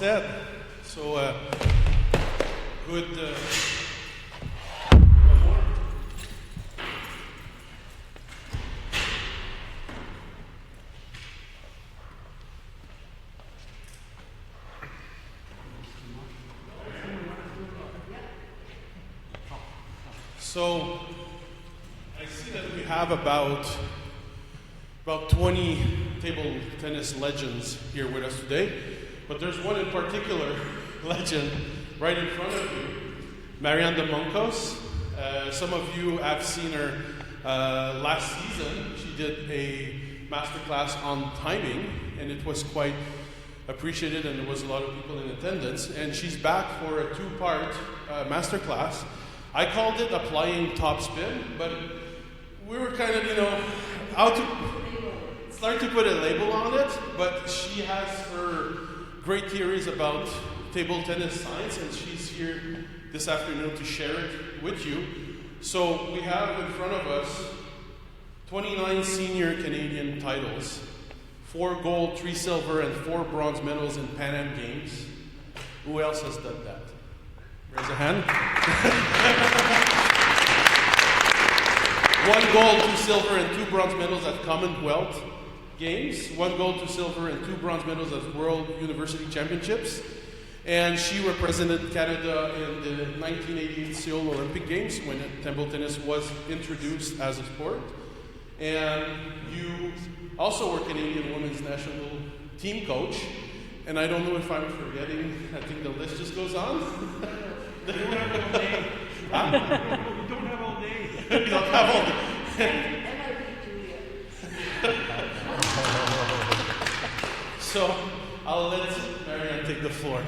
said. So, good. So, I see that we have about 20 table tennis legends here with us today, but there's one in particular legend right in front of you, Mariann Domonkos. Some of you have seen her last season. She did a MasterClass on timing, and it was quite appreciated, and there was a lot of people in attendance. And she's back for a two-part MasterClass. I called it applying topspin, but we were kind of, how to start to put a label on it, but she has her great theories about table tennis science, and she's here this afternoon to share it with you. So we have in front of us 29 senior Canadian titles, 4 gold, 3 silver, and 4 bronze medals in Pan Am Games. Who else has done that? Raise a hand. 1 gold, 2 silver, and 2 bronze medals at Commonwealth Games. 1 gold, 2 silver, and 2 bronze medals at World University Championships. And she represented Canada in the 1988 Seoul Olympic Games when table tennis was introduced as a sport. And you also were Canadian women's national team coach. And I don't know if I'm forgetting, I think the list just goes on. You don't have all day. Huh? You don't have all day. You don't have all day. So I'll let Mariann take the floor.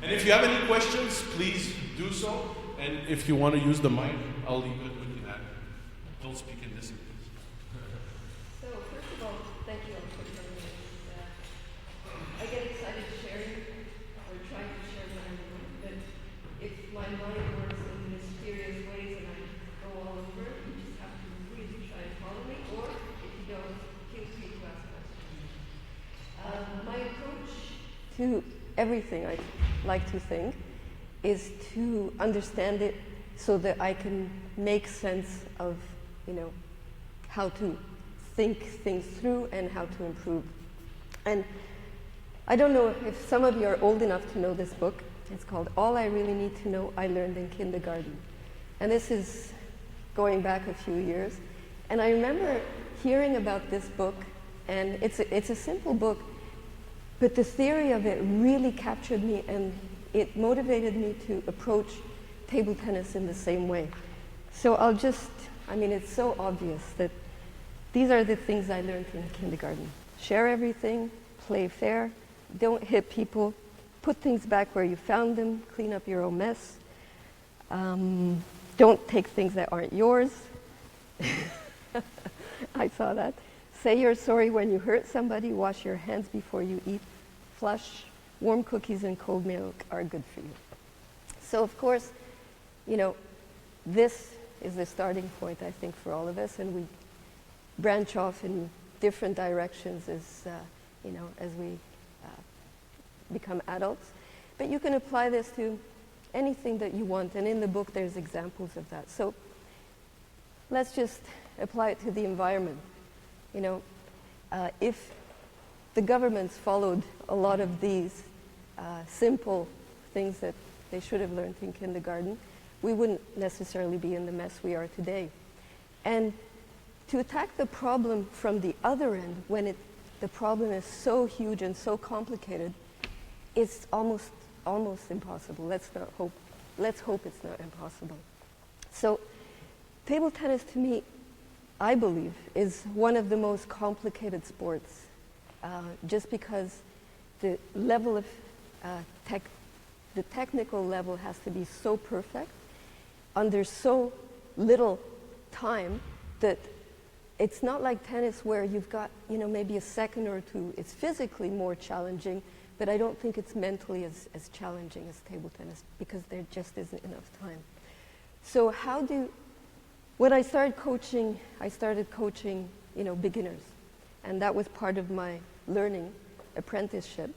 And if you have any questions, please do so. And if you want to use the mic, I'll leave it with that. Don't speak in this. So first of all, thank you all for joining me. I get excited sharing or trying to share what I'm doing, but if my mind works in mysterious ways and I go all over it, you just have to really try and follow me, or if you don't, feel free to ask questions. My approach to everything I like to think is to understand it so that I can make sense of, how to think things through and how to improve. And I don't know if some of you are old enough to know this book. It's called All I Really Need to Know I Learned in Kindergarten. And this is going back a few years. And I remember hearing about this book, and it's a simple book, but the theory of it really captured me, and it motivated me to approach table tennis in the same way. So it's so obvious that these are the things I learned in kindergarten. Share everything, play fair, don't hit people, put things back where you found them, clean up your own mess. Don't take things that aren't yours. I saw that. Say you're sorry when you hurt somebody, wash your hands before you eat, flush, warm cookies and cold milk are good for you. So of course, this is the starting point, I think, for all of us, and we branch off in different directions as we become adults. But you can apply this to anything that you want, and in the book there's examples of that. So let's just apply it to the environment. If the governments followed a lot of these simple things that they should have learned in kindergarten, we wouldn't necessarily be in the mess we are today. And to attack the problem from the other end, when the problem is so huge and so complicated, it's almost impossible. Let's hope it's not impossible. So table tennis, to me, I believe, is one of the most complicated sports, just because the level of the technical level has to be so perfect under so little time that it's not like tennis where you've got, maybe a second or two. It's physically more challenging, but I don't think it's mentally as challenging as table tennis because there just isn't enough time. So when I started coaching, beginners, and that was part of my learning apprenticeship.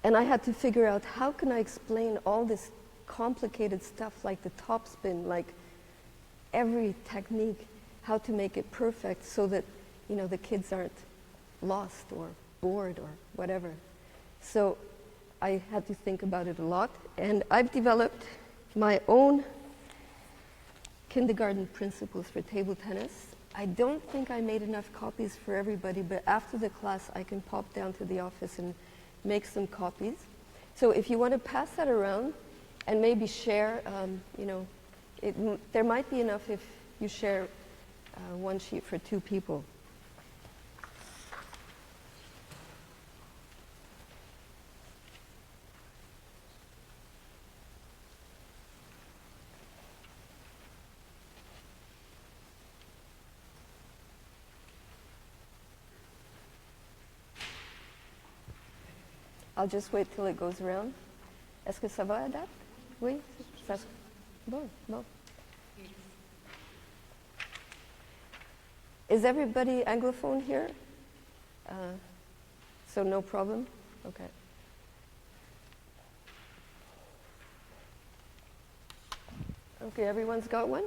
And I had to figure out, how can I explain all this complicated stuff like the topspin, like every technique, how to make it perfect so that, you know, the kids aren't lost or bored or whatever. So I had to think about it a lot, and I've developed my own kindergarten principles for table tennis. I don't think I made enough copies for everybody, but after the class I can pop down to the office and make some copies. So if you want to pass that around and maybe share, you know, there might be enough if you share one sheet for 2 people. I'll just wait till it goes around. Est-ce que ça va, Adat? Oui? Ça... Bon, bon. Is everybody Anglophone here? So no problem? Okay. Okay, everyone's got one?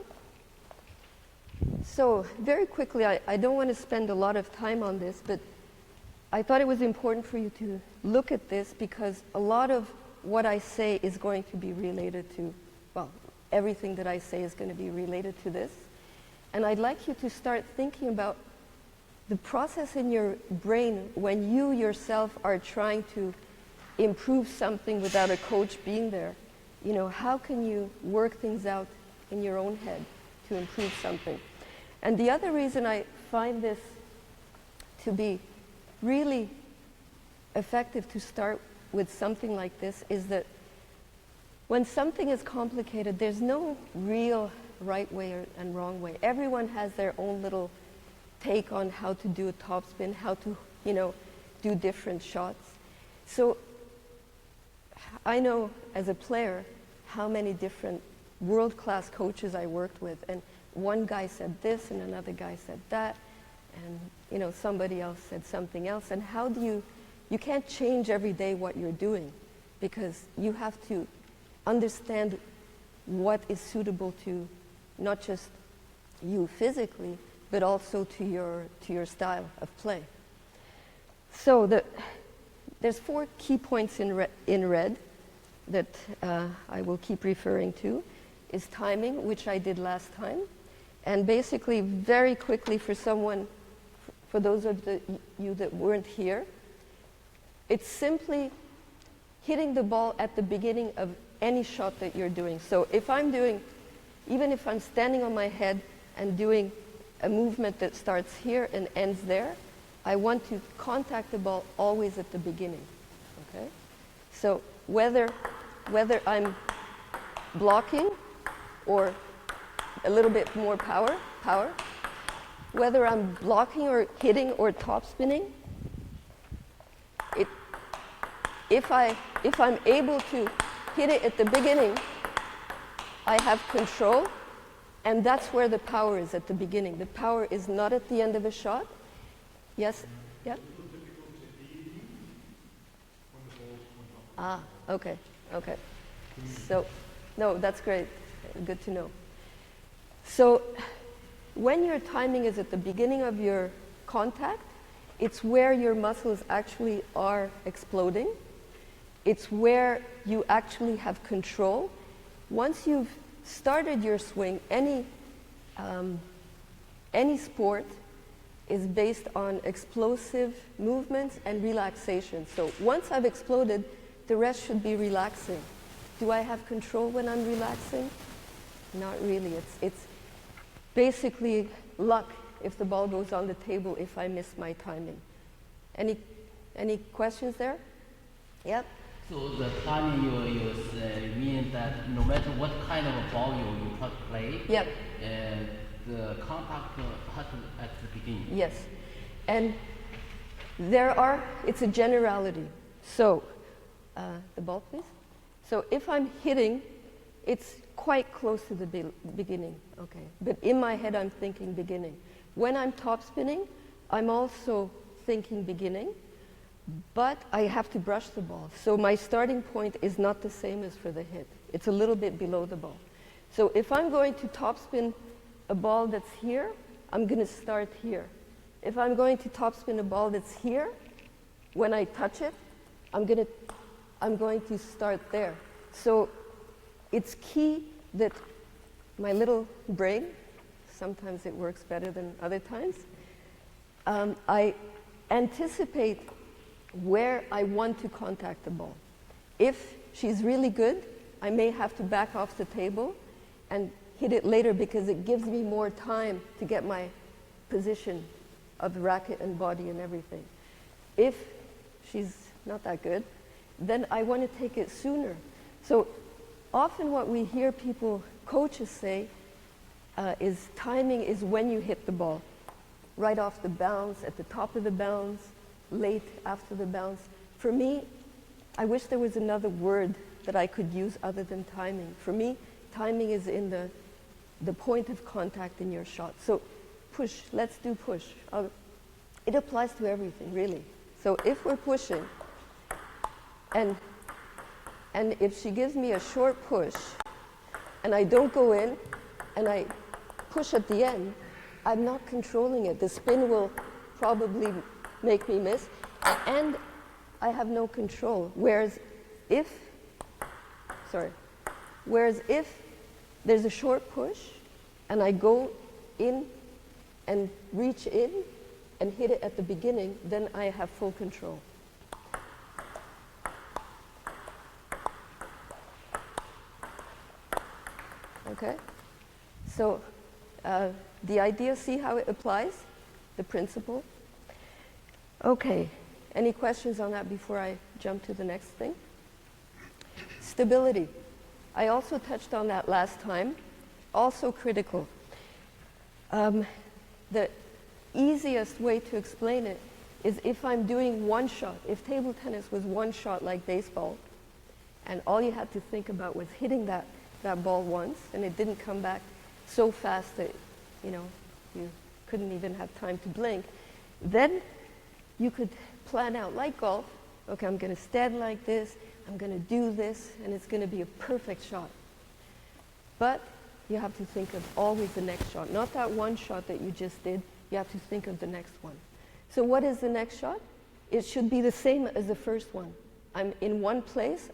So very quickly, I don't want to spend a lot of time on this, but I thought it was important for you to look at this because a lot of what I say is going to be related to, well, everything that I say is going to be related to this. And I'd like you to start thinking about the process in your brain when you yourself are trying to improve something without a coach being there. You know, how can you work things out in your own head to improve something? And the other reason I find this to be really effective to start with something like this is that when something is complicated, there's no real right way and wrong way. Everyone has their own little take on how to do a topspin, how to, you know, do different shots. So I know as a player how many different world-class coaches I worked with, and one guy said this and another guy said that, and you know, somebody else said something else. And how do you can't change every day what you're doing, because you have to understand what is suitable to not just you physically, but also to your style of play. So there's 4 key points in red that I will keep referring to. Is timing, which I did last time, and basically very quickly for those of you that weren't here, it's simply hitting the ball at the beginning of any shot that you're doing. So if I'm doing, even if I'm standing on my head and doing a movement that starts here and ends there, I want to contact the ball always at the beginning, okay? So whether I'm blocking or a little bit more power, whether I'm blocking or hitting or top spinning, if I'm able to hit it at the beginning, I have control, and that's where the power is, at the beginning. The power is not at the end of a shot. Yes? Yeah? Ah, okay. So, no, that's great. Good to know. So, when your timing is at the beginning of your contact, it's where your muscles actually are exploding. It's where you actually have control. Once you've started your swing, any sport is based on explosive movements and relaxation. So once I've exploded, the rest should be relaxing. Do I have control when I'm relaxing? Not really. It's basically luck if the ball goes on the table if I miss my timing. Any questions there? Yep. So the timing you use means that no matter what kind of a ball you try to play, yep, the contact happens at the beginning. Yes. And it's a generality. So, the ball please. So if I'm hitting, it's quite close to the beginning, okay. But in my head I'm thinking beginning. When I'm top spinning, I'm also thinking beginning. but I have to brush the ball. So my starting point is not the same as for the hit. It's a little bit below the ball. So if I'm going to topspin a ball that's here, I'm going to start here. If I'm going to topspin a ball that's here, when I touch it, I'm going to start there. So it's key that my little brain, sometimes it works better than other times, I anticipate where I want to contact the ball. If she's really good, I may have to back off the table and hit it later because it gives me more time to get my position of the racket and body and everything. If she's not that good, then I want to take it sooner. So often what we hear people, coaches say, is timing is when you hit the ball. Right off the bounce, at the top of the bounce, late after the bounce. For me, I wish there was another word that I could use other than timing. For me, timing is in the point of contact in your shot. So push, let's do push. It applies to everything, really. So if we're pushing, and if she gives me a short push, and I don't go in, and I push at the end, I'm not controlling it. The spin will probably make me miss, and I have no control. Whereas if there's a short push, and I go in and reach in and hit it at the beginning, then I have full control. Okay? So the idea, see how it applies? The principle? Okay. Any questions on that before I jump to the next thing? Stability. I also touched on that last time. Also critical. The easiest way to explain it is if I'm doing one shot. If table tennis was one shot like baseball, and all you had to think about was hitting that ball once, and it didn't come back so fast that, you couldn't even have time to blink, then you could plan out, like golf, okay, I'm going to stand like this, I'm going to do this, and it's going to be a perfect shot. But you have to think of always the next shot, not that one shot that you just did. You have to think of the next one. So what is the next shot? It should be the same as the first one. I'm in one place,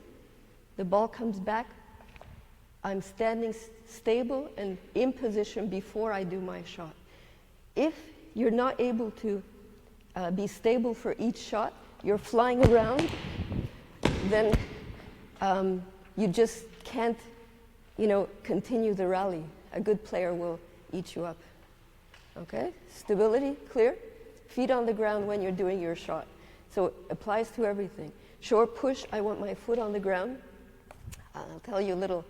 the ball comes back, I'm standing stable and in position before I do my shot. If you're not able to be stable for each shot, you're flying around, then you just can't, continue the rally. A good player will eat you up. Okay? Stability, clear? Feet on the ground when you're doing your shot. So it applies to everything. Short push, I want my foot on the ground. I'll tell you a little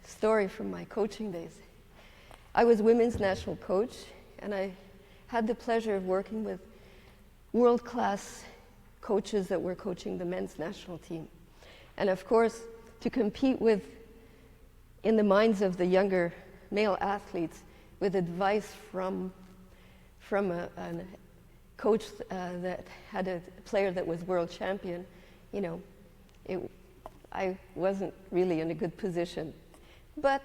story from my coaching days. I was women's national coach, and I had the pleasure of working with world-class coaches that were coaching the men's national team. And of course, to compete in the minds of the younger male athletes, with advice from a coach that had a player that was world champion, I wasn't really in a good position. But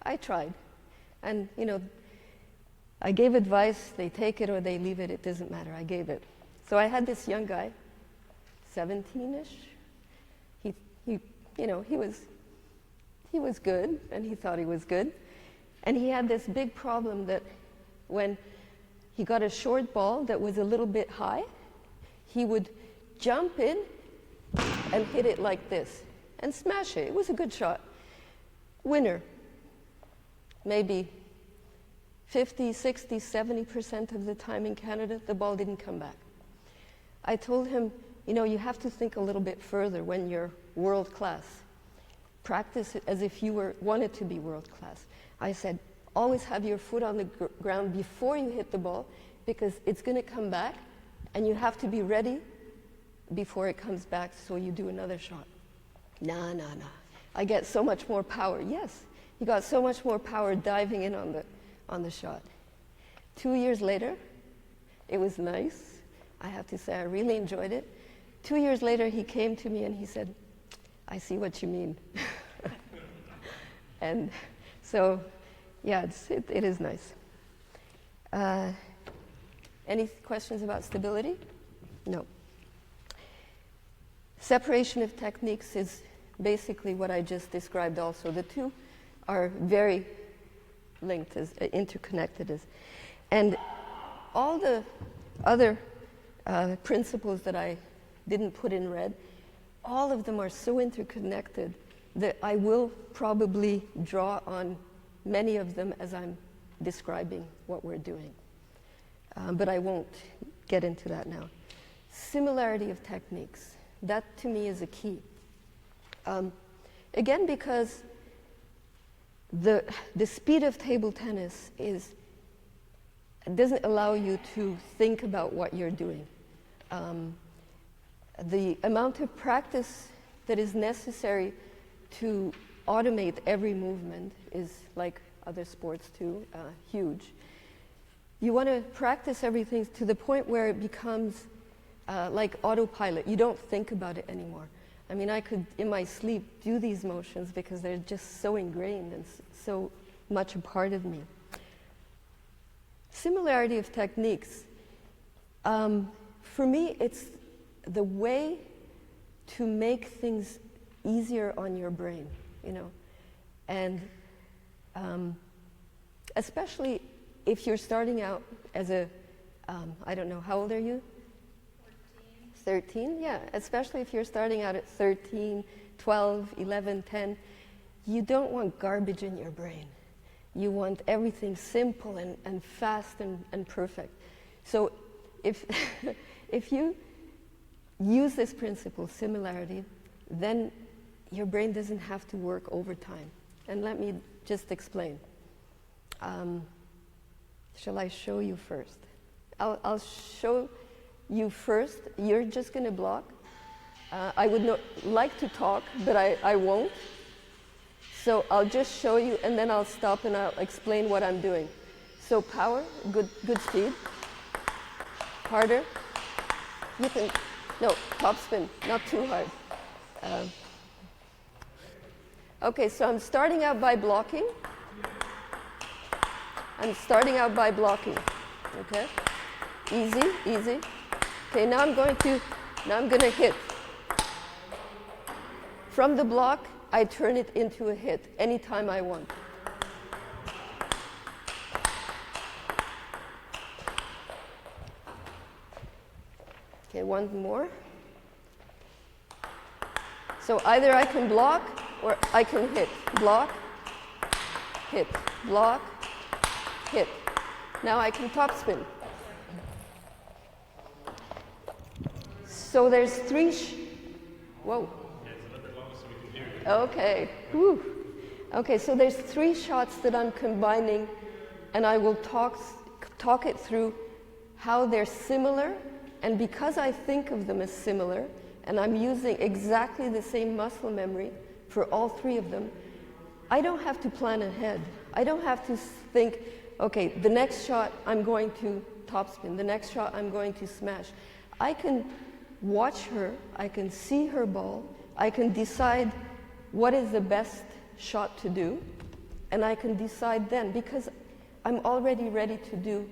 I tried. And, I gave advice, they take it or they leave it, it doesn't matter, I gave it. So I had this young guy, 17-ish. He was good, and he thought he was good. And he had this big problem that when he got a short ball that was a little bit high, he would jump in and hit it like this and smash it. It was a good shot. Winner. Maybe 50, 60, 70% of the time in Canada, the ball didn't come back. I told him, you have to think a little bit further when you're world class. Practice it as if you wanted to be world class. I said, always have your foot on the ground before you hit the ball, because it's going to come back, and you have to be ready before it comes back, so you do another shot. Nah. I get so much more power. Yes, he got so much more power diving in on the shot. 2 years later, it was nice. I have to say I really enjoyed it. 2 years later, he came to me and he said, I see what you mean. And so, yeah, it is nice. Any questions about stability? No. Separation of techniques is basically what I just described also. The two are very linked, interconnected. And all the other principles that I didn't put in red, all of them are so interconnected that I will probably draw on many of them as I'm describing what we're doing. But I won't get into that now. Similarity of techniques. That to me is a key. Again, because the speed of table tennis doesn't allow you to think about what you're doing. The amount of practice that is necessary to automate every movement is, like other sports too, huge. You want to practice everything to the point where it becomes like autopilot. You don't think about it anymore. I mean, I could, in my sleep, do these motions because they're just so ingrained and so much a part of me. Similarity of techniques. For me, it's the way to make things easier on your brain, and especially if you're starting out as a, I don't know, how old are you? 13, yeah, especially if you're starting out at 13, 12, 11, 10, you don't want garbage in your brain. You want everything simple and fast and perfect. So if, if you use this principle, similarity, then your brain doesn't have to work overtime. And let me just explain. Shall I show you first? I'll show you first. You're just going to block. I would like to talk, but I won't. So I'll just show you, and then I'll stop and I'll explain what I'm doing. So power, good speed. Harder. You can, no, topspin, not too hard. Okay, so I'm starting out by blocking. Okay? Easy. Okay, now I'm going to hit. From the block, I turn it into a hit anytime I want. Okay, one more. So either I can block or I can hit. Block, hit, block, hit. Now I can topspin. So there's three. Whoa. Okay. Whew. Okay, so there's 3 shots that I'm combining, and I will talk it through how they're similar, and because I think of them as similar, and I'm using exactly the same muscle memory for all 3 of them, I don't have to plan ahead. I don't have to think, okay, the next shot I'm going to topspin, the next shot I'm going to smash. I can watch her, I can see her ball, I can decide what is the best shot to do, and I can decide then, because I'm already ready to do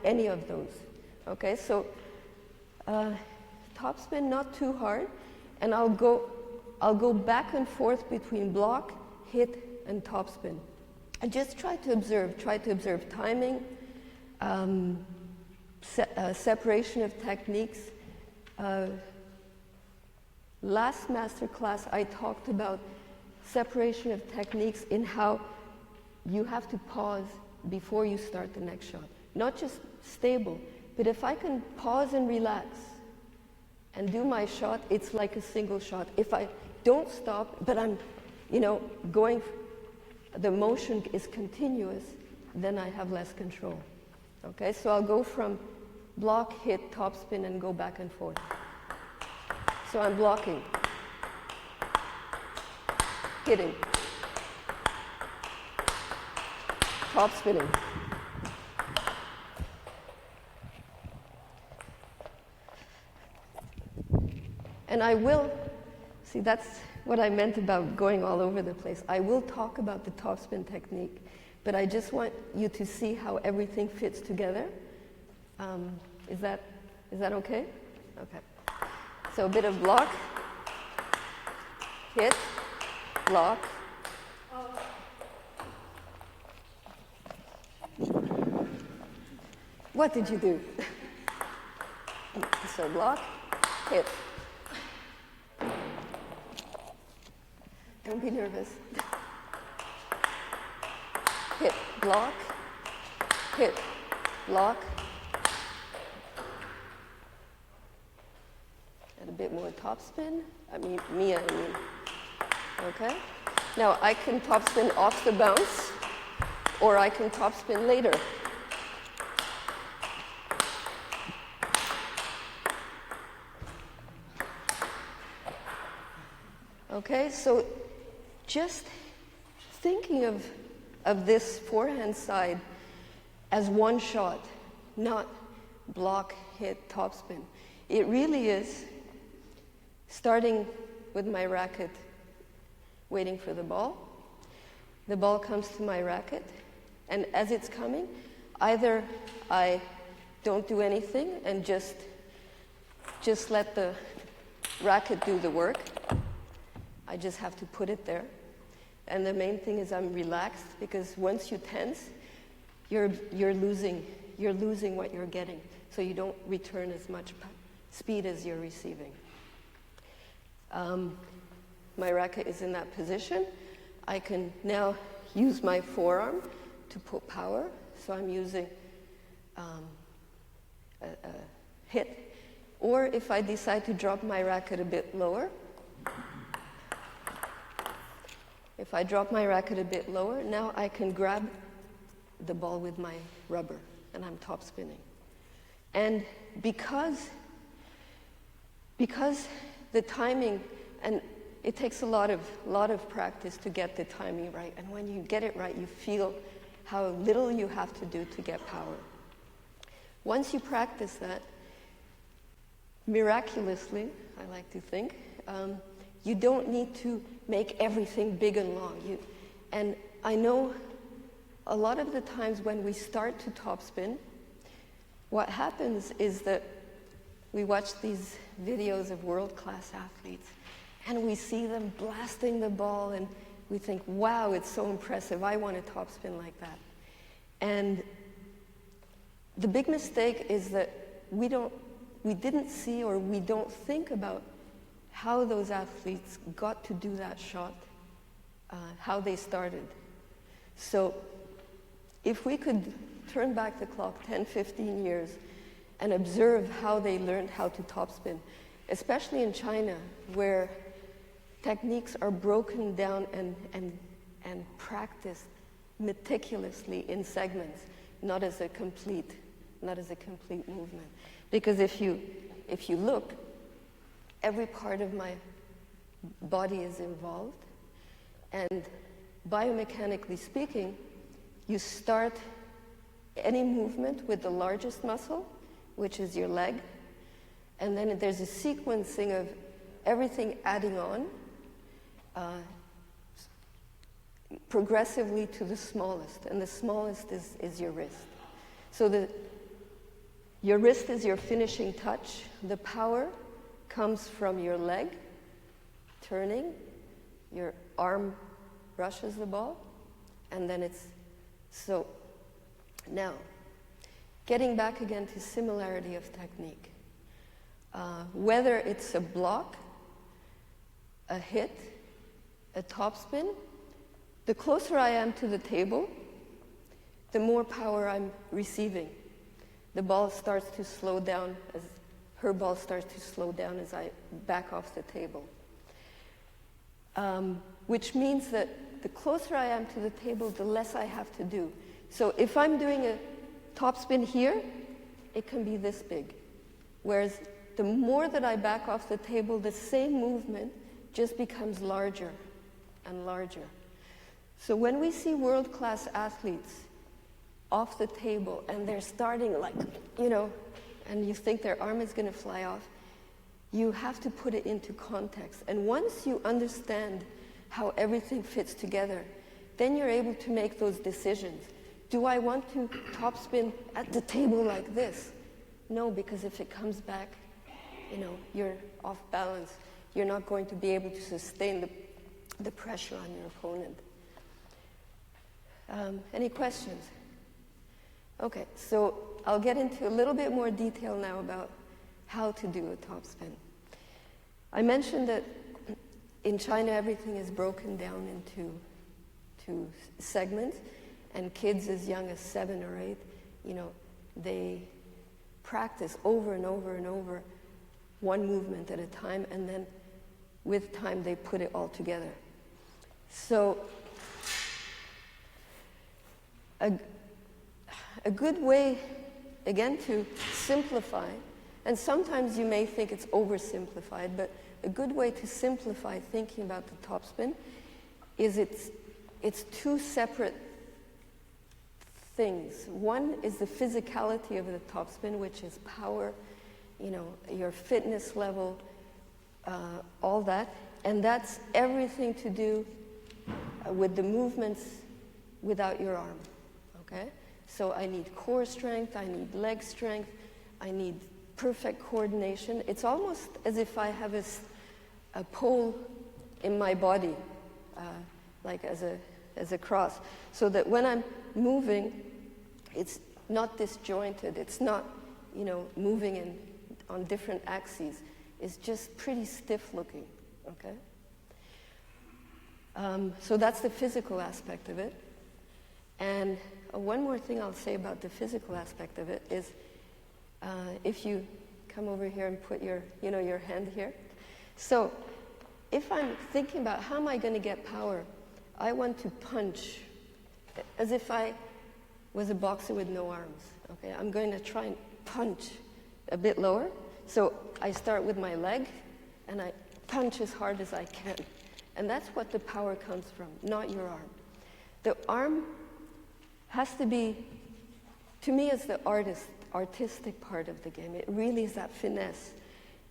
any of those. Okay, so topspin, not too hard, and I'll go back and forth between block, hit, and topspin. And just try to observe timing, separation of techniques. Last MasterClass, I talked about separation of techniques in how you have to pause before you start the next shot. Not just stable, but if I can pause and relax and do my shot, it's like a single shot. If I don't stop, but I'm, going, the motion is continuous, then I have less control. Okay, so I'll go from block, hit, topspin, and go back and forth. So I'm blocking, hitting, topspinning. And I will, see, that's what I meant about going all over the place. I will talk about the topspin technique, but I just want you to see how everything fits together. Is that okay? Okay. So a bit of block, hit, block. What did you do? So block, hit. Don't be nervous. Hit, block, hit, block. And a bit more topspin. I mean. Okay? Now I can topspin off the bounce, or I can topspin later. Okay, so just thinking of this forehand side as one shot, not block, hit, topspin. It really is starting with my racket, waiting for the ball. The ball comes to my racket, and as it's coming, either I don't do anything and just let the racket do the work. I just have to put it there. And the main thing is I'm relaxed, because once you tense, you're losing what you're getting. So you don't return as much speed as you're receiving. My racket is in that position. I can now use my forearm to put power. So I'm using a hit. Or if I decide to drop my racket a bit lower, now I can grab the ball with my rubber, and I'm top spinning. And because the timing, and it takes a lot of practice to get the timing right, and when you get it right, you feel how little you have to do to get power. Once you practice that, miraculously, I like to think, you don't need to make everything big and long. And I know a lot of the times when we start to topspin, what happens is that we watch these videos of world-class athletes, and we see them blasting the ball, and we think, wow, it's so impressive. I want to topspin like that. And the big mistake is that we didn't see, or we don't think about how those athletes got to do that shot, how they started. So if we could turn back the clock 10, 15 years and observe how they learned how to topspin, especially in China, where techniques are broken down and practiced meticulously in segments, not as a complete movement. Because if you look, every part of my body is involved, and biomechanically speaking, you start any movement with the largest muscle, which is your leg, and then there's a sequencing of everything adding on progressively to the smallest, and the smallest is your wrist. So your wrist is your finishing touch. The power comes from your leg turning, your arm brushes the ball, and then it's so. Now, getting back again to similarity of technique, whether it's a block, a hit, a topspin, the closer I am to the table, the more power I'm receiving. The ball starts to slow down as her ball starts to slow down as I back off the table. Which means that the closer I am to the table, the less I have to do. So if I'm doing a topspin here, it can be this big. Whereas the more that I back off the table, the same movement just becomes larger and larger. So when we see world-class athletes off the table and they're starting like, and you think their arm is going to fly off, you have to put it into context. And once you understand how everything fits together, then you're able to make those decisions. Do I want to topspin at the table like this? No, because if it comes back, you're off balance. You're not going to be able to sustain the pressure on your opponent. Any questions? Okay, so I'll get into a little bit more detail now about how to do a topspin. I mentioned that in China everything is broken down into segments, and kids as young as 7 or 8, they practice over and over and over one movement at a time, and then with time they put it all together. So a good way, again, to simplify, and sometimes you may think it's oversimplified, but a good way to simplify thinking about the topspin is it's two separate things. One is the physicality of the topspin, which is power, your fitness level, all that, and that's everything to do with the movements without your arm, okay? So I need core strength, I need leg strength, I need perfect coordination. It's almost as if I have a pole in my body, like as a cross, so that when I'm moving, it's not disjointed, it's not, moving on different axes. It's just pretty stiff looking, okay? So that's the physical aspect of it. And one more thing I'll say about the physical aspect of it is if you come over here and put your hand here. So if I'm thinking about how am I going to get power, I want to punch as if I was a boxer with no arms. Okay, I'm going to try and punch a bit lower. So I start with my leg and I punch as hard as I can. And that's what the power comes from, not your arm. The arm has to be, to me, it's the artistic part of the game. It really is that finesse.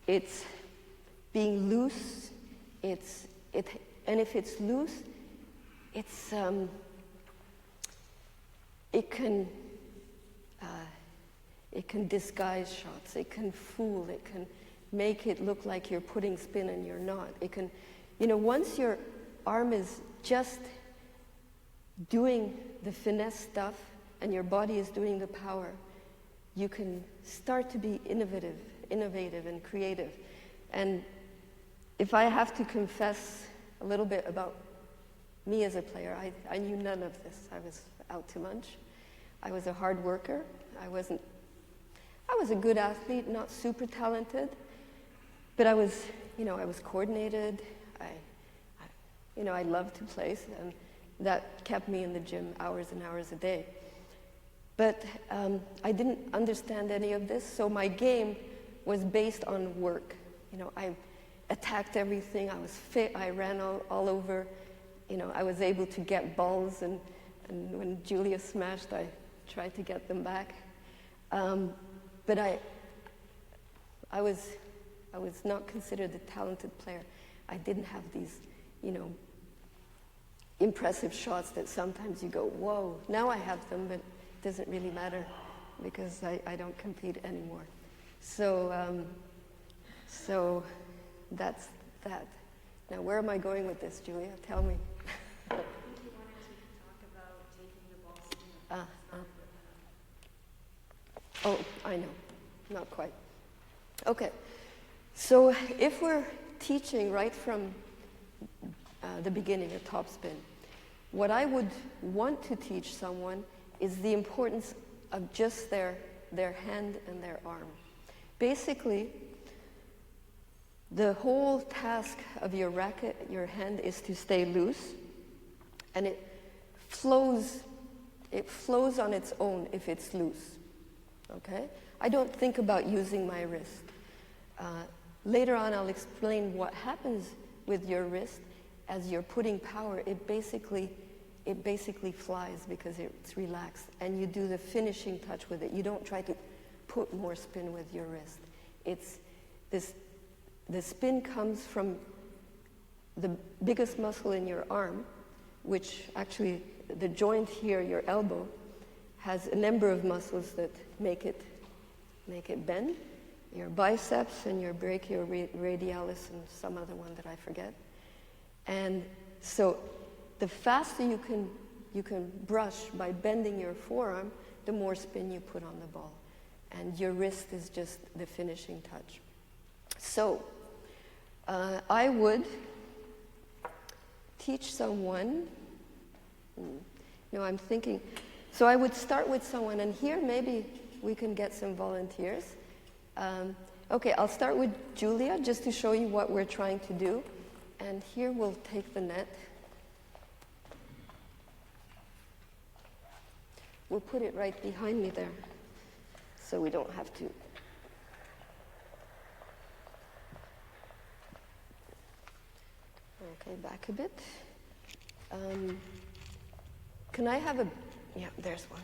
It's being loose. And if it's loose, it's it can disguise shots. It can fool. It can make it look like you're putting spin and you're not. It can, once your arm is just doing the finesse stuff and your body is doing the power, you can start to be innovative and creative. And if I have to confess a little bit about me as a player, I knew none of this. I was out to lunch. I was a hard worker. I was a good athlete, not super talented, but I was coordinated. I loved to play, and that kept me in the gym hours and hours a day. But I didn't understand any of this, so my game was based on work. I attacked everything. I was fit. I ran all over. I was able to get balls, and when Julia smashed, I tried to get them back. But I was not considered a talented player. I didn't have these, impressive shots that sometimes you go, whoa, now I have them, but it doesn't really matter because I don't compete anymore. So that's that. Now, where am I going with this, Julia? Tell me. I think you wanted to talk about taking the ball spin. Oh, I know. Not quite. Okay. So if we're teaching right from the beginning of topspin, what I would want to teach someone is the importance of just their hand and their arm. Basically, the whole task of your racket, your hand, is to stay loose, and it flows on its own if it's loose. Okay? I don't think about using my wrist. Later on, I'll explain what happens with your wrist as you're putting power. It basically flies because it's relaxed, and you do the finishing touch with it. You don't try to put more spin with your wrist. It's this the spin comes from the biggest muscle in your arm, which actually the joint here, your elbow, has a number of muscles that make it bend. Your biceps and your brachioradialis and some other one that I forget. And so the faster you can brush by bending your forearm, the more spin you put on the ball. And your wrist is just the finishing touch. So I would teach someone, I'm thinking, so I would start with someone, and here maybe we can get some volunteers. Okay, I'll start with Julia, just to show you what we're trying to do. And here we'll take the net. We'll put it right behind me there, so we don't have to. Okay, back a bit. Can I have yeah, there's one.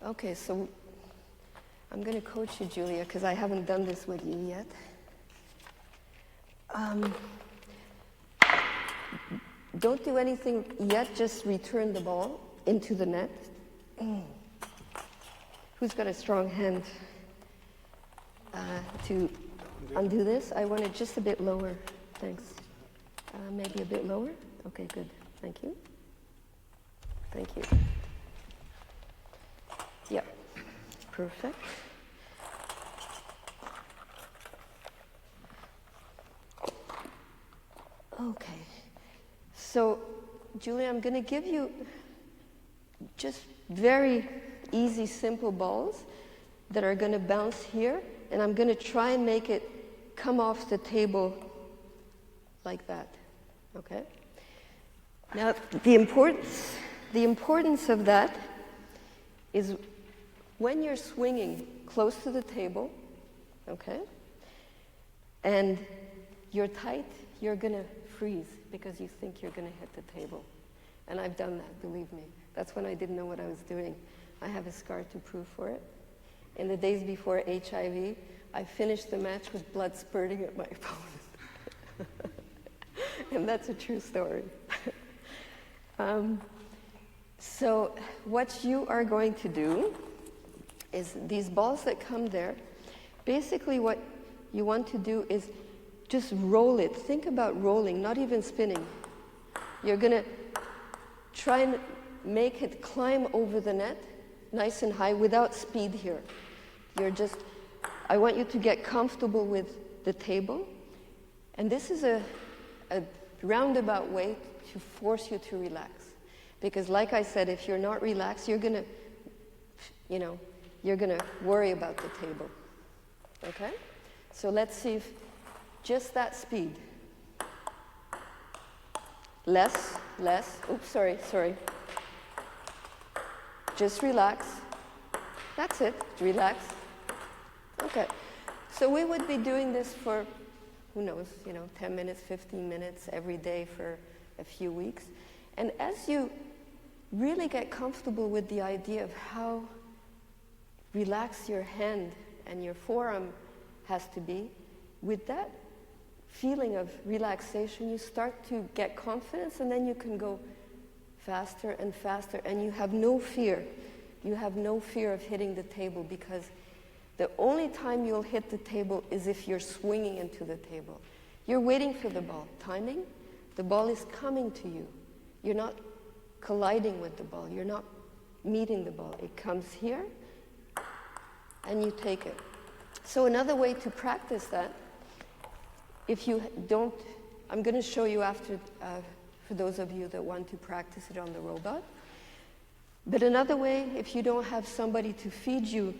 Okay, so I'm going to coach you, Julia, because I haven't done this with you yet. Don't do anything yet, just return the ball into the net. Who's got a strong hand to undo this? I want it just a bit lower. Thanks. Maybe a bit lower? Okay, good. Thank you. Thank you. Yeah, perfect. Okay. So, Julia, I'm going to give you just very easy, simple balls that are going to bounce here, and I'm going to try and make it come off the table like that. Okay? Now, the importance of that is when you're swinging close to the table, okay, and you're tight, you're going to freeze because you think you're going to hit the table. And I've done that, believe me. That's when I didn't know what I was doing. I have a scar to prove for it. In the days before HIV, I finished the match with blood spurting at my opponent. And that's a true story. So what you are going to do is these balls that come there, basically what you want to do is just roll it. Think about rolling, not even spinning. You're going to try and make it climb over the net, nice and high, without speed here. I want you to get comfortable with the table. And this is a roundabout way to force you to relax. Because like I said, if you're not relaxed, you're going to worry about the table. Okay? So let's see if just that speed. Less. Oops, sorry. Just relax. That's it. Relax. Okay. So we would be doing this for, who knows, 10 minutes, 15 minutes every day for a few weeks. And as you really get comfortable with the idea of how relaxed your hand and your forearm has to be, with that feeling of relaxation, you start to get confidence, and then you can go faster and faster, and you have no fear. You have no fear of hitting the table, because the only time you'll hit the table is if you're swinging into the table. You're waiting for the ball. Timing, the ball is coming to you. You're not colliding with the ball. You're not meeting the ball. It comes here, and you take it. So another way to practice that, if you don't, I'm going to show you after, for those of you that want to practice it on the robot. But another way, if you don't have somebody to feed you,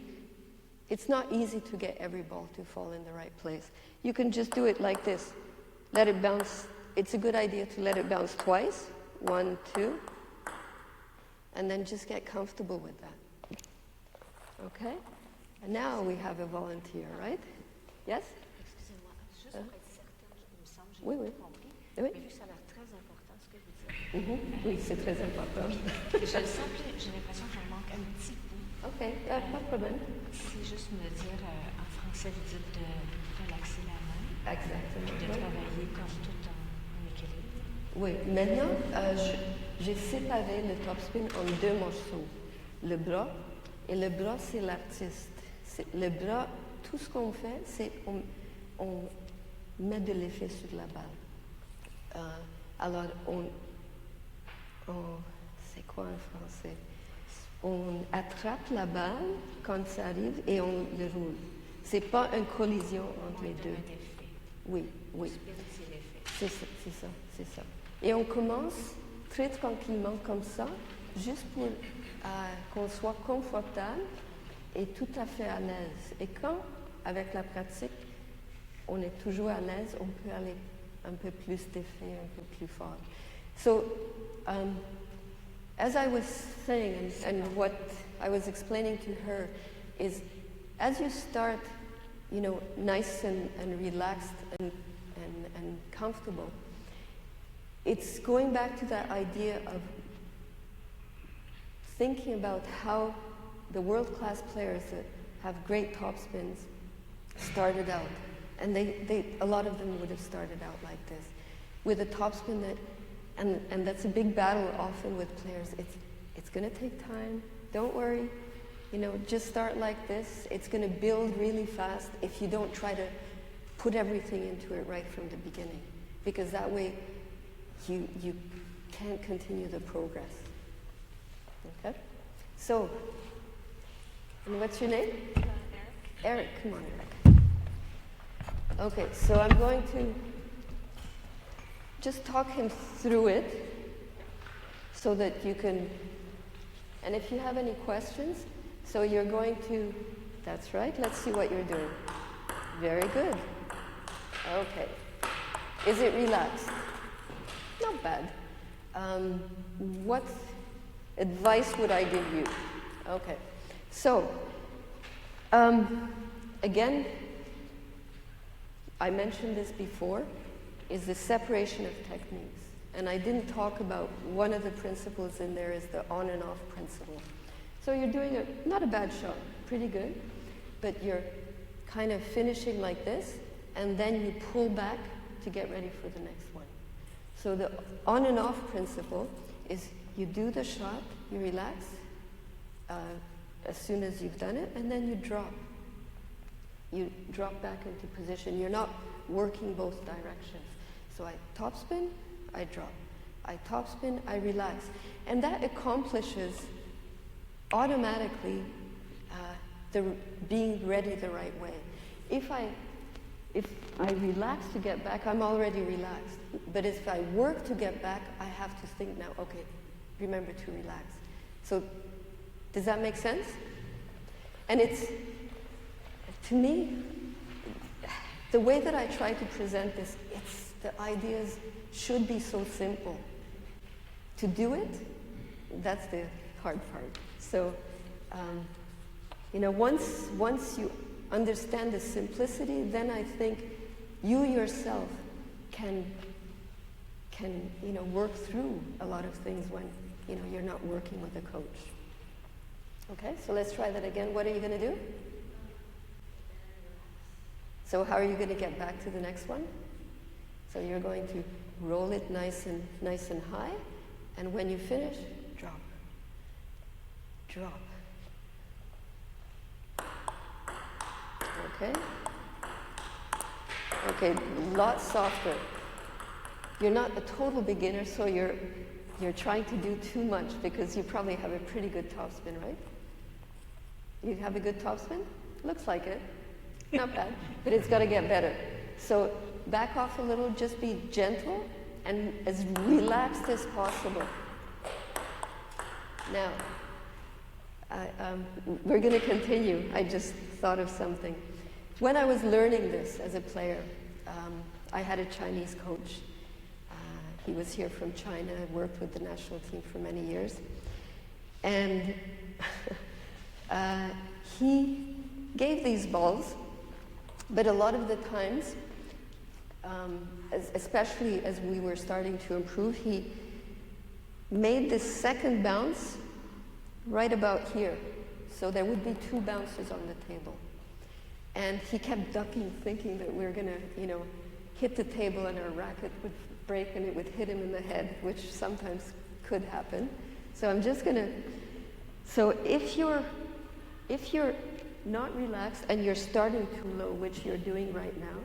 it's not easy to get every ball to fall in the right place. You can just do it like this. Let it bounce. It's a good idea to let it bounce twice. 1, 2. And then just get comfortable with that. Okay? And now we have a volunteer, right? Yes? Excusez-moi, juste pour être certaine, il me semble que j'ai Oui, bien oui. compris. Oui. Mais vu que ça a l'air très important ce que vous dites, Oui, c'est très important. je le sens, puis j'ai l'impression que j'en manque un petit bout. Ok, pas de problème. C'est juste me dire, en français, vous dites de relaxer la main, Exactement. de oui. travailler comme tout en équilibre. Oui, maintenant, j'ai séparé le topspin en deux morceaux. Le bras, et le bras, c'est l'artiste. Le bras, tout ce qu'on fait, c'est on met de l'effet sur la balle. Alors, c'est quoi en français? On attrape la balle quand ça arrive et on le roule. C'est pas une collision entre les deux. Un effet. Oui, oui. Spin, c'est l'effet. C'est ça. Et on commence très tranquillement comme ça, juste pour qu'on soit confortable et tout à fait à l'aise. Et quand, avec la pratique, on est toujours à l'aise, on peut aller un peu plus d'effet, un peu plus fort. So, as I was saying, and what I was explaining to her, is as you start, nice and relaxed and comfortable, it's going back to that idea of thinking about how the world-class players that have great topspins started out. And a lot of them would have started out like this, with a topspin that, and that's a big battle often with players. It's going to take time. Don't worry. Just start like this. It's going to build really fast if you don't try to put everything into it right from the beginning, because that way you can't continue the progress. Okay? So, and what's your name? Eric. Eric, come on, Eric. Okay, so I'm going to just talk him through it so that you can, and if you have any questions, so you're going to, that's right, let's see what you're doing. Very good. Okay. Is it relaxed? Not bad. What advice would I give you? Okay. So, again, I mentioned this before, is the separation of techniques. And I didn't talk about one of the principles in there is the on and off principle. So you're doing not a bad shot, pretty good, but you're kind of finishing like this, and then you pull back to get ready for the next one. So the on and off principle is you do the shot, you relax as soon as you've done it, and then you drop. You drop back into position. You're not working both directions. So I topspin, I drop. I topspin, I relax. And that accomplishes automatically the being ready the right way. If I relax to get back, I'm already relaxed. But if I work to get back, I have to think now, okay, remember to relax. So does that make sense? And it's, to me, the way that I try to present this, the ideas should be so simple. To do it, that's the hard part. So, once you understand the simplicity, then I think you yourself can work through a lot of things when you're not working with a coach. Okay, so let's try that again. What are you going to do? So how are you going to get back to the next one? So you're going to roll it nice and high, and when you finish, drop. Drop. Okay? Okay, lot softer. You're not a total beginner, so you're trying to do too much because you probably have a pretty good topspin, right? You have a good topspin? Looks like it. Not bad, but it's got to get better. So back off a little, just be gentle and as relaxed as possible. Now, we're going to continue. I just thought of something. When I was learning this as a player, I had a Chinese coach. He was here from China, worked with the national team for many years. And he gave these balls, but a lot of the times, especially as we were starting to improve, he made this second bounce right about here. So there would be 2 bounces on the table. And he kept ducking, thinking that we were going to, hit the table and our racket would break and it would hit him in the head, which sometimes could happen. So I'm just going to... So if you're not relaxed and you're starting too low, which you're doing right now,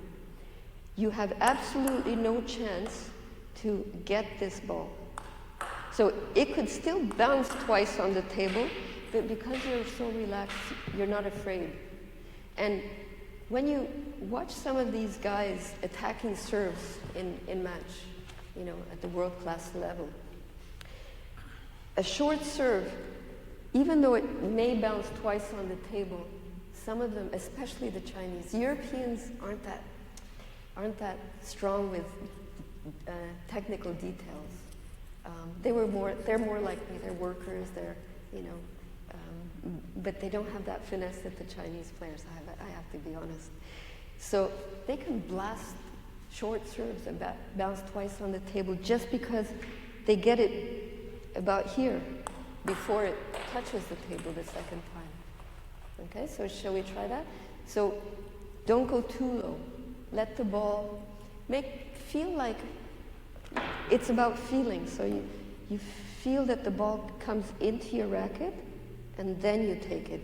you have absolutely no chance to get this ball. So it could still bounce twice on the table, but because you're so relaxed, you're not afraid. And when you watch some of these guys attacking serves in match, at the world-class level, a short serve, even though it may bounce twice on the table, some of them, especially the Chinese, Europeans aren't that strong with technical details. They're more like me. They're workers. But they don't have that finesse that the Chinese players have. I have to be honest. So they can blast short serves and bounce twice on the table just because they get it about here before it touches the table the second time. Okay, so shall we try that? So don't go too low. Let the ball feel like it's about feeling. So you feel that the ball comes into your racket and then you take it.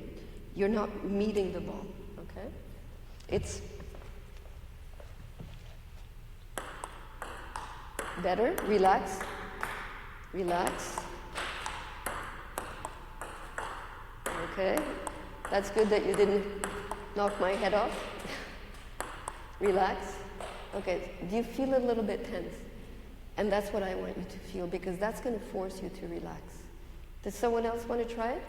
You're not meeting the ball, okay? It's better. Relax. Relax. Okay. That's good that you didn't knock my head off. Relax. Okay. Do you feel a little bit tense? And that's what I want you to feel, because that's going to force you to relax. Does someone else want to try it?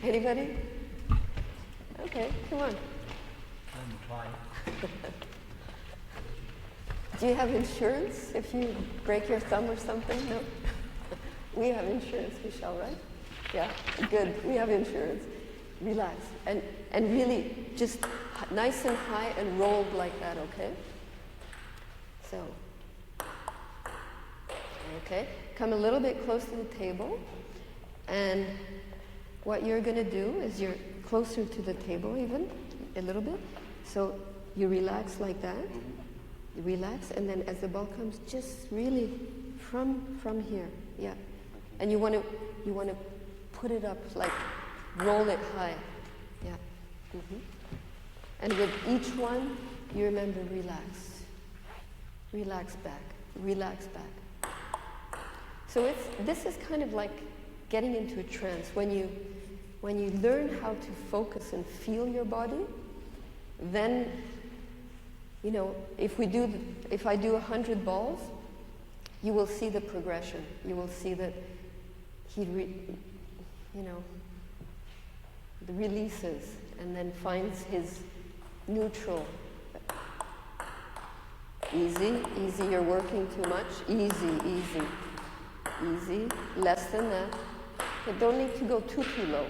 Anybody? Okay, come on. Let me try. Do you have insurance if you break your thumb or something? No? We have insurance, Michelle, right? Yeah, good. We have insurance. Relax. And really just nice and high and rolled like that, okay? So, okay. Come a little bit close to the table. And what you're going to do is you're closer to the table even, a little bit. So you relax like that. You relax, and then as the ball comes, just really from here, yeah. And you want to put it up, like roll it high, yeah. Mm-hmm. And with each one, you remember relax back, relax back. So this is kind of like getting into a trance. When you learn how to focus and feel your body, then, if I do 100 balls, you will see the progression. You will see that the releases and then finds his neutral. Easy, you're working too much. Easy. Less than that. You don't need to go too low.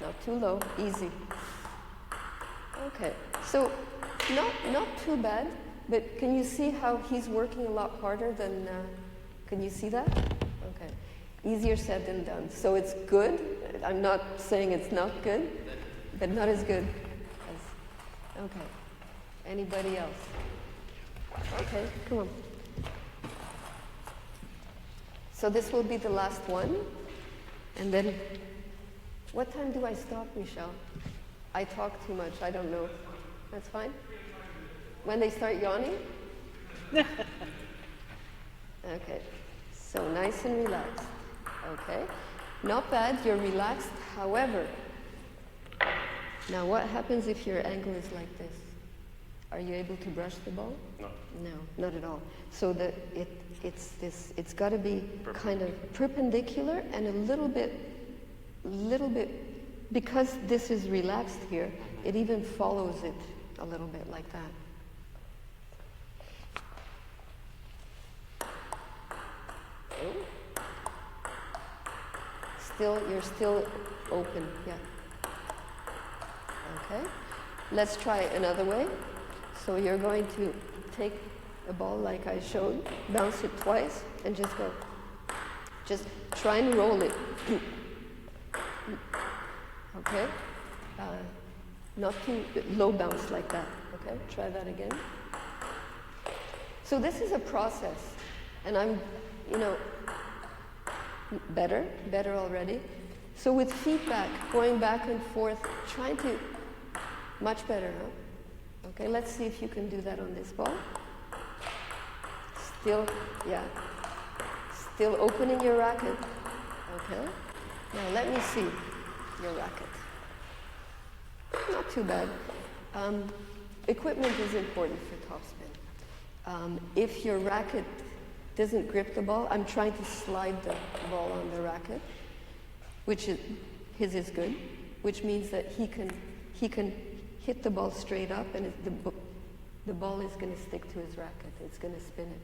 Not too low, easy. Okay, so not too bad, but can you see how he's working a lot harder than, can you see that? Okay, easier said than done. So it's good. I'm not saying it's not good, but not as good as, okay. Anybody else? Okay, come on. So this will be the last one, and then, what time do I stop, Michelle? I talk too much, I don't know. That's fine? When they start yawning? Okay, so nice and relaxed. Okay, not bad, you're relaxed. However, now what happens if your angle is like this? Are you able to brush the ball? No. No, not at all. So it's got to be kind of perpendicular and a little bit, because this is relaxed here, it even follows it a little bit like that. You're still open, yeah. Okay, let's try another way. So you're going to take a ball like I showed, bounce it twice, and just go Just try and roll it. Okay? Not too low bounce like that. Okay? Try that again. So this is a process, and I'm, better already. So with feedback, going back and forth, trying to, much better, huh? Okay, let's see if you can do that on this ball. Still, yeah. Still opening your racket. Okay. Now let me see your racket. Not too bad. Equipment is important for topspin. If your racket doesn't grip the ball, I'm trying to slide the ball on the racket, which is, his is good, which means that he can hit the ball straight up, and the ball is going to stick to his racket. It's going to spin it.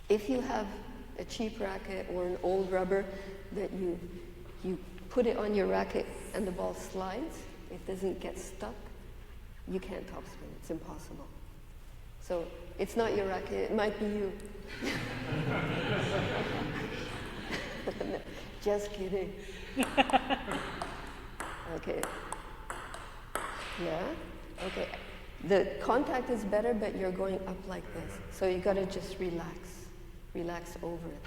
If you have a cheap racket or an old rubber that you put it on your racket and the ball slides, it doesn't get stuck, you can't topspin. It's impossible. So it's not your racket, it might be you. Just kidding. Okay. Yeah? Okay. The contact is better, but you're going up like this. So you gotta just relax. Relax over it.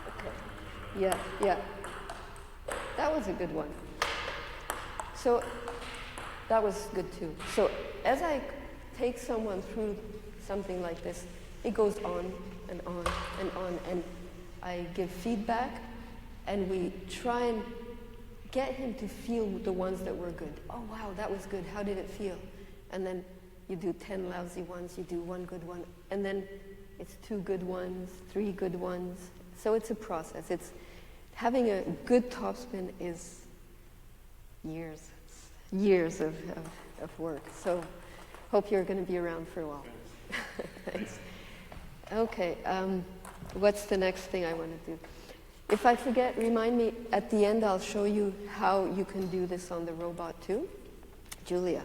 Okay. Yeah, yeah. That was a good one. So that was good too. So as I take someone through something like this, it goes on and on and on, and I give feedback, and we try and get him to feel the ones that were good. Oh wow, that was good. How did it feel? And then you do 10 lousy ones, you do one good one, and then it's 2 good ones, 3 good ones. So it's a process. It's having a good topspin is years of work. So hope you're going to be around for a while. Thanks. Okay, what's the next thing I want to do? If I forget, remind me. At the end, I'll show you how you can do this on the robot too. Julia.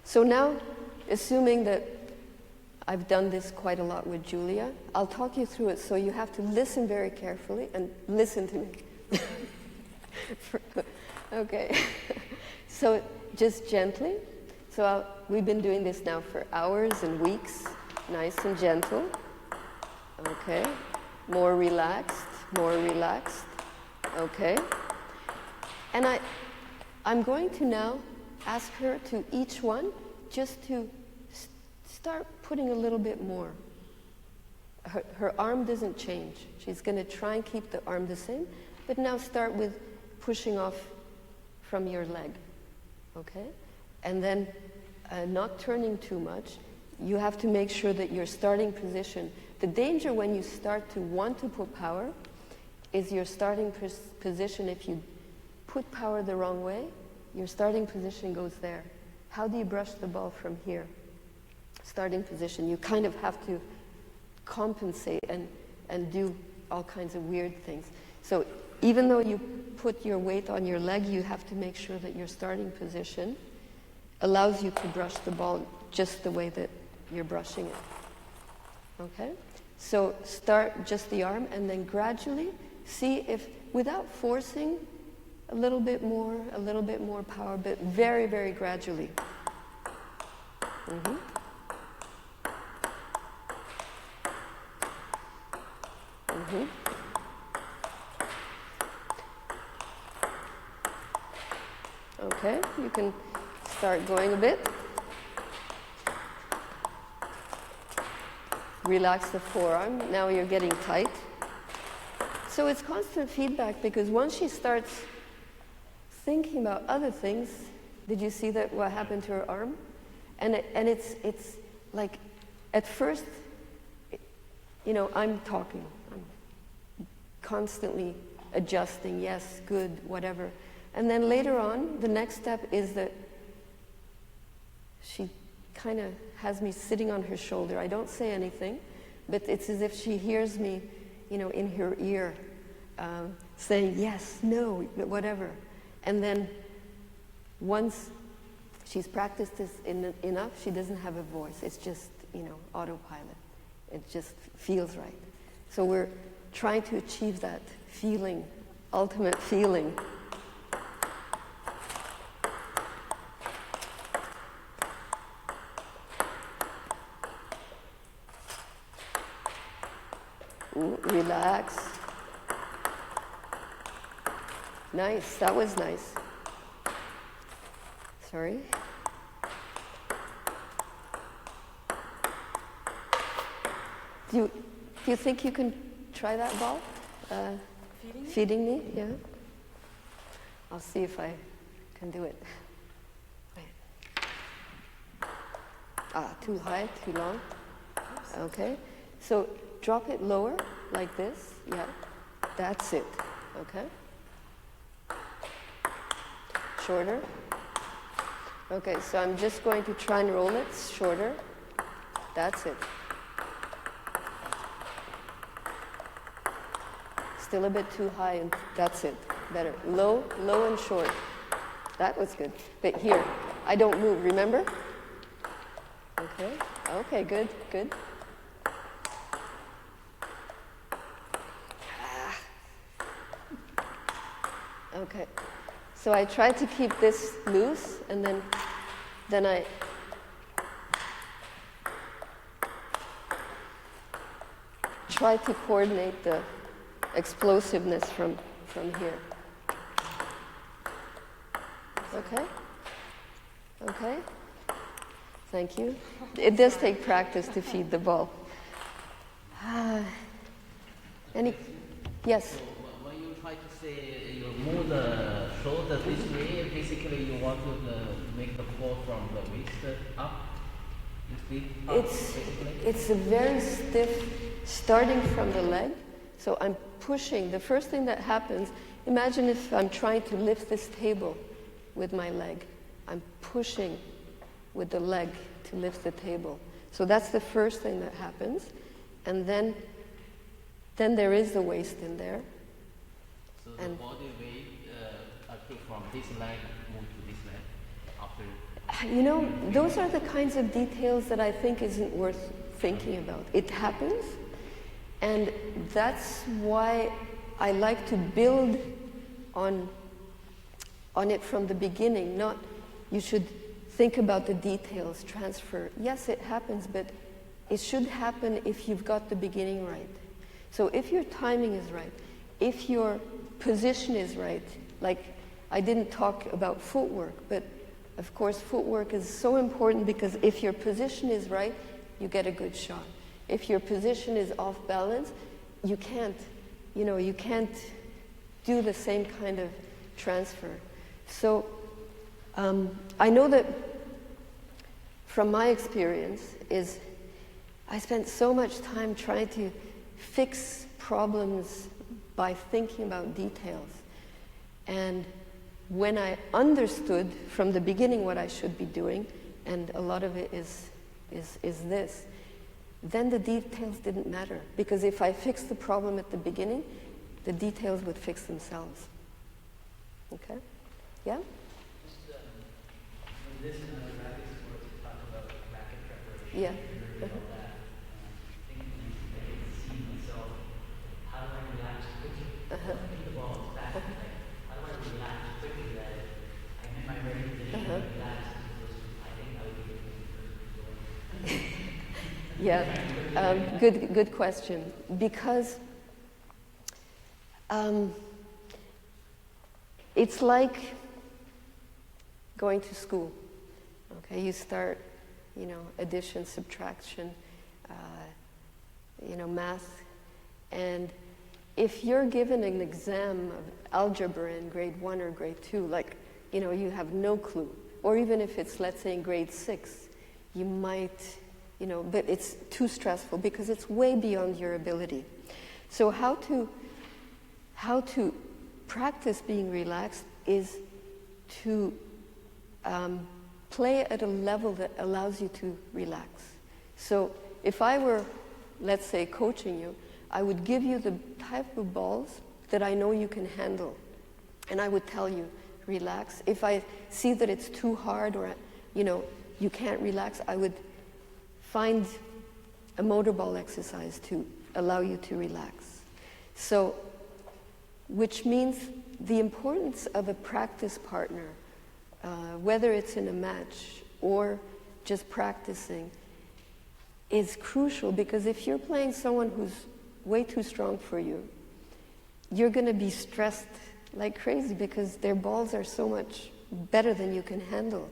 So now, assuming that I've done this quite a lot with Julia, I'll talk you through it, so you have to listen very carefully and listen to me. Okay. So just gently. So we've been doing this now for hours and weeks. Nice and gentle. Okay. More relaxed, more relaxed. Okay. And I'm going to now ask her to each one just to start putting a little bit more. Her arm doesn't change. She's going to try and keep the arm the same, but now start with pushing off from your leg. Okay? And then not turning too much. You have to make sure that your starting position, the danger when you start to want to put power is your starting position. If you put power the wrong way, your starting position goes there. How do you brush the ball from here? Starting position, you kind of have to compensate and do all kinds of weird things. So even though you put your weight on your leg, you have to make sure that your starting position allows you to brush the ball just the way that you're brushing it. Okay? So start just the arm, and then gradually see if, without forcing, a little bit more power, but very, very gradually. Mm-hmm. Mm-hmm. Okay, you can start going a bit. Relax the forearm. Now you're getting tight. So it's constant feedback, because once she starts thinking about other things, did you see that what happened to her arm? And it's like, at first, you know, I'm talking. I'm constantly adjusting, yes, good, whatever. And then later on, the next step is that she kind of has me sitting on her shoulder. I don't say anything, but it's as if she hears me, you know, in her ear, saying yes, no, whatever. And then once She's practiced this enough. She doesn't have a voice. It's just, autopilot. It just feels right. So we're trying to achieve that feeling, ultimate feeling. Relax. Nice, that was nice. Sorry. Do you think you can try that ball? Feeding me? Yeah. I'll see if I can do it. Too high, too long. Okay. So drop it lower, like this. Yeah. That's it. Okay. Shorter. Okay, so I'm just going to try and roll it shorter. That's it. Still a bit too high, and that's it. Better. Low, low and short. That was good. But here, I don't move, remember? Okay. Okay, good, good. Okay. So I try to keep this loose, and then I try to coordinate the explosiveness from here. Okay? Okay? Thank you. It does take practice to feed the ball. Yes? So when you try to say you move the shoulder this way, basically you want to make the ball from the waist up. You see? It's a very stiff, starting from the leg. So I'm pushing. The first thing that happens, imagine if I'm trying to lift this table with my leg. I'm pushing with the leg to lift the table. So that's the first thing that happens. And then there is the waist in there. So the body weight, I take from this leg, move to this leg after. Those are the kinds of details that I think isn't worth thinking about. It happens, and that's why I like to build on it from the beginning. Not, you should think about the details, transfer. Yes, it happens, but it should happen if you've got the beginning right. So if your timing is right, if your position is right, like I didn't talk about footwork, but of course footwork is so important because if your position is right, you get a good shot. If your position is off balance, you can't do the same kind of transfer. So I know that from my experience is I spent so much time trying to fix problems by thinking about details. And when I understood from the beginning what I should be doing, and a lot of it is this, then the details didn't matter. Because if I fixed the problem at the beginning, the details would fix themselves. Okay? Yeah? Just, this and other racket sports, you talk about racket preparation. Yeah. About that. Thinking I can see myself. How do I relax quickly? The ball is back. Like, how do I relax quickly that I'm in my ready position to relax as opposed to I think I would be the first person. Yeah, good question. Because it's like going to school. Okay, you start, addition, subtraction, math, and if you're given an exam of algebra in grade 1 or grade 2, like, you have no clue, or even if it's, let's say, in grade 6, you might, but it's too stressful because it's way beyond your ability. So how to practice being relaxed is to play at a level that allows you to relax. So if I were, let's say, coaching you, I would give you the type of balls that I know you can handle. And I would tell you, relax. If I see that it's too hard or you can't relax, I would find a motor ball exercise to allow you to relax. So, which means the importance of a practice partner, whether it's in a match or just practicing, is crucial, because if you're playing someone who's way too strong for you, you're going to be stressed like crazy because their balls are so much better than you can handle.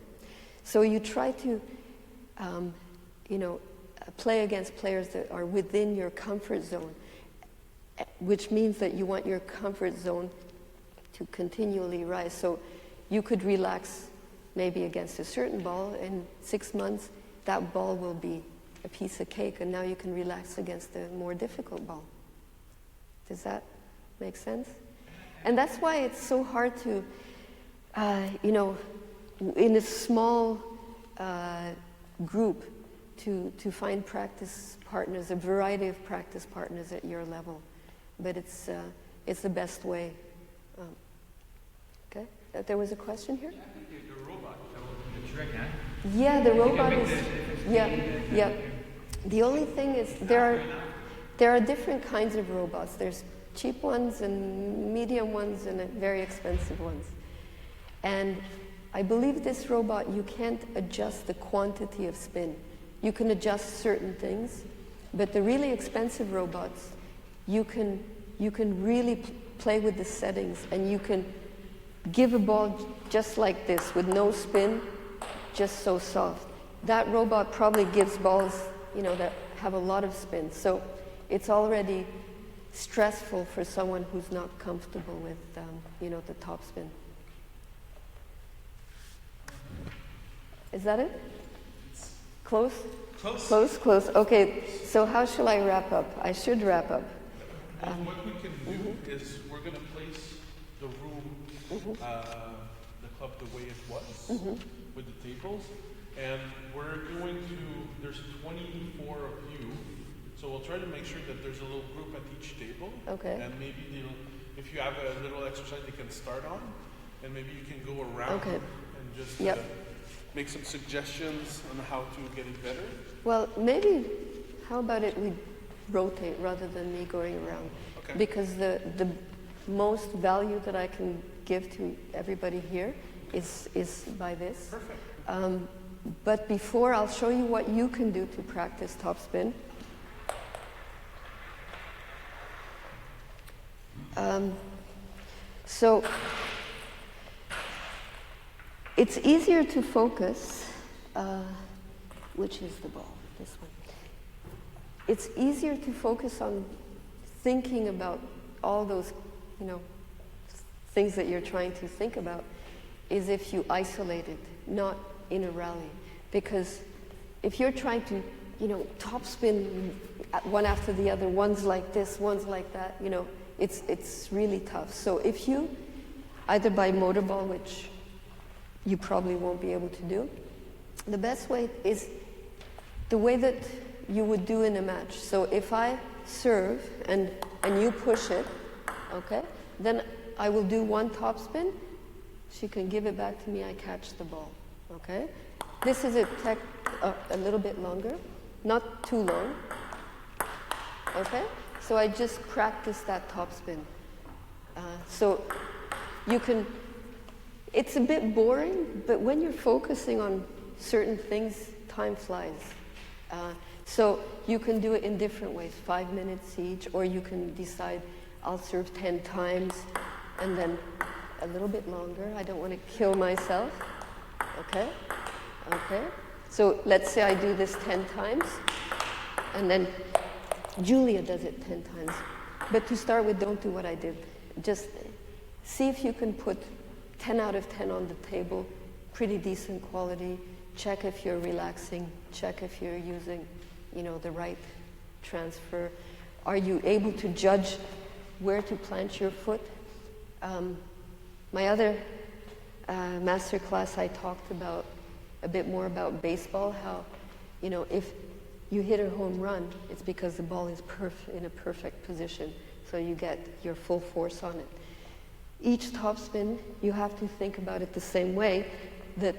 So you try to, play against players that are within your comfort zone, which means that you want your comfort zone to continually rise. So you could relax maybe against a certain ball, in 6 months that ball will be a piece of cake, and now you can relax against a more difficult ball. Does that make sense? And that's why it's so hard to, in a small group, to find practice partners, a variety of practice partners at your level. But it's the best way. Okay? There was a question here? Yeah, I think the robot, the trick, huh? Yeah, the robot is, yeah. The only thing is there are different kinds of robots. There's cheap ones and medium ones and very expensive ones. And I believe this robot, you can't adjust the quantity of spin. You can adjust certain things, but the really expensive robots, you can really play with the settings, and you can give a ball just like this with no spin, just so soft. That robot probably gives balls, that have a lot of spin. So it's already stressful for someone who's not comfortable with, the top spin. Is that it? Close? Close. Okay, so how shall I wrap up? I should wrap up. What we can do is we're going to place the room, the club the way it was, with the tables. And we're going to, there's 24 of you, so we'll try to make sure that there's a little group at each table. Okay. And maybe if you have a little exercise they can start on, and maybe you can go around and just make some suggestions on how to get it better. Well, maybe, how about we rotate rather than me going around? Okay. Because the most value that I can give to everybody here is by this. Perfect. But before, I'll show you what you can do to practice topspin. So it's easier to focus, which is the ball, this one. It's easier to focus on thinking about all those, things that you're trying to think about, is if you isolate it, not in a rally. Because if you're trying to, topspin one after the other, one's like this, one's like that, it's really tough. So if you, either by motor ball, which you probably won't be able to do, the best way is the way that you would do in a match. So if I serve and you push it, okay, then I will do one topspin. She can give it back to me, I catch the ball, okay? This is a little bit longer, not too long, okay? So I just practice that topspin. So you can, it's a bit boring, but when you're focusing on certain things, time flies. So you can do it in different ways, 5 minutes each, or you can decide, I'll serve 10 times, and then a little bit longer. I don't want to kill myself. Okay? Okay? So let's say I do this 10 times, and then Julia does it 10 times. But to start with, don't do what I did. Just see if you can put 10 out of 10 on the table, pretty decent quality. Check if you're relaxing. Check if you're using, the right transfer. Are you able to judge where to plant your foot? My other MasterClass, I talked about a bit more about baseball, how, if you hit a home run, it's because the ball is in a perfect position, so you get your full force on it. Each topspin, you have to think about it the same way, that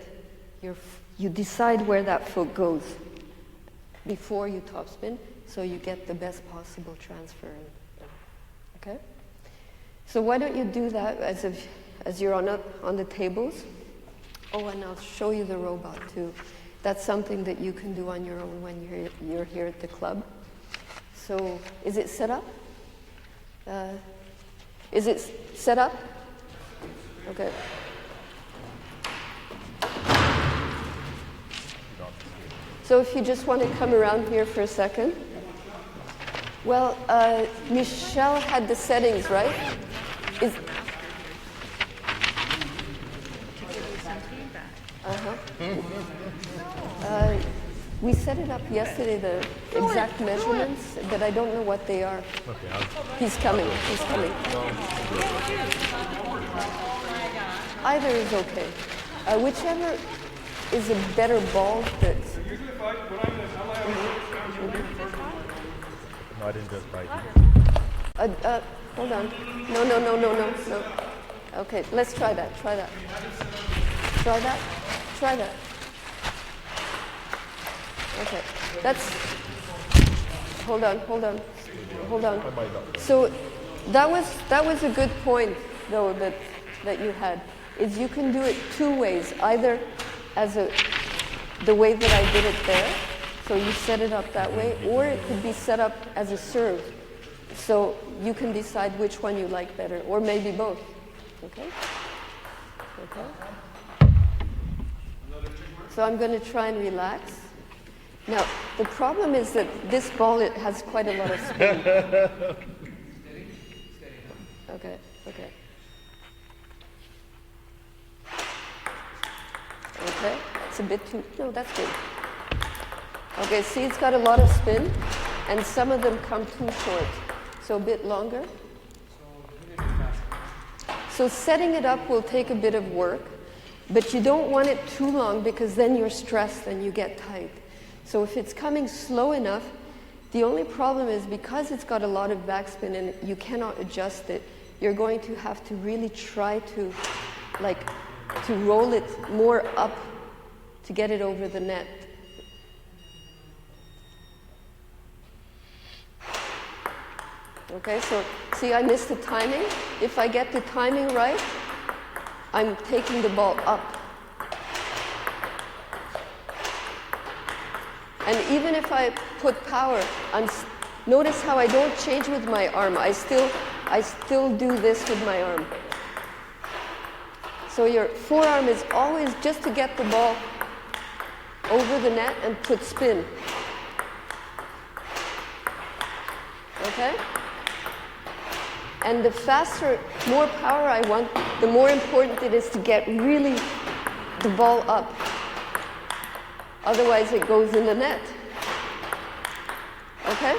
you decide where that foot goes before you topspin, so you get the best possible transfer. Okay? So why don't you do that as you're on the tables? Oh, and I'll show you the robot too. That's something that you can do on your own when you're here at the club. So, is it set up? Is it set up? Okay. So if you just want to come around here for a second. Well, Michelle had the settings, right? We set it up yesterday, the exact measurements, but I don't know what they are. Okay, He's coming. Either is okay. Whichever is a better ball that... No, I didn't just bite hold on. No. Okay, let's try that. Try that. Okay, that's... Hold on. So that was a good point, though, that you had, is you can do it two ways, either as the way that I did it there, so you set it up that way, or it could be set up as a serve. So you can decide which one you like better, or maybe both. Okay? So I'm going to try and relax. Now, the problem is that this ball, it has quite a lot of spin. Okay. It's a bit too... No, that's good. Okay, see, it's got a lot of spin, and some of them come too short. So a bit longer. So setting it up will take a bit of work, but you don't want it too long because then you're stressed and you get tight. So if it's coming slow enough, the only problem is because it's got a lot of backspin and you cannot adjust it, you're going to have to really try to roll it more up to get it over the net. Okay, so see, I missed the timing. If I get the timing right, I'm taking the ball up. And even if I put power, notice how I don't change with my arm. I still do this with my arm. So your forearm is always just to get the ball over the net and put spin. Okay? And the faster, more power I want, the more important it is to get really the ball up. Otherwise it goes in the net. Okay?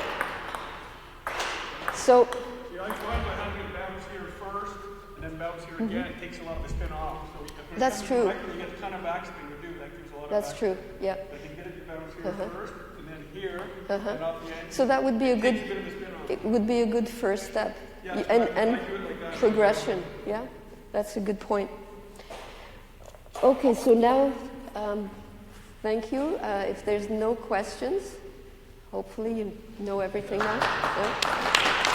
So... Yeah, I find by having it bounce here first and then bounce here again, it takes a lot of the spin off. So that's true. You get the kind of backspin you do, that gives a lot of That's backspin. true, yeah. But you get it to bounce here first and then here and off the end. So that would be a good... Takes a bit of the spin off. It would be a good first step. Yeah, and I do it like that. progression, yeah? That's a good point. Okay, so now, thank you. If there's no questions, hopefully you know everything now. Yeah?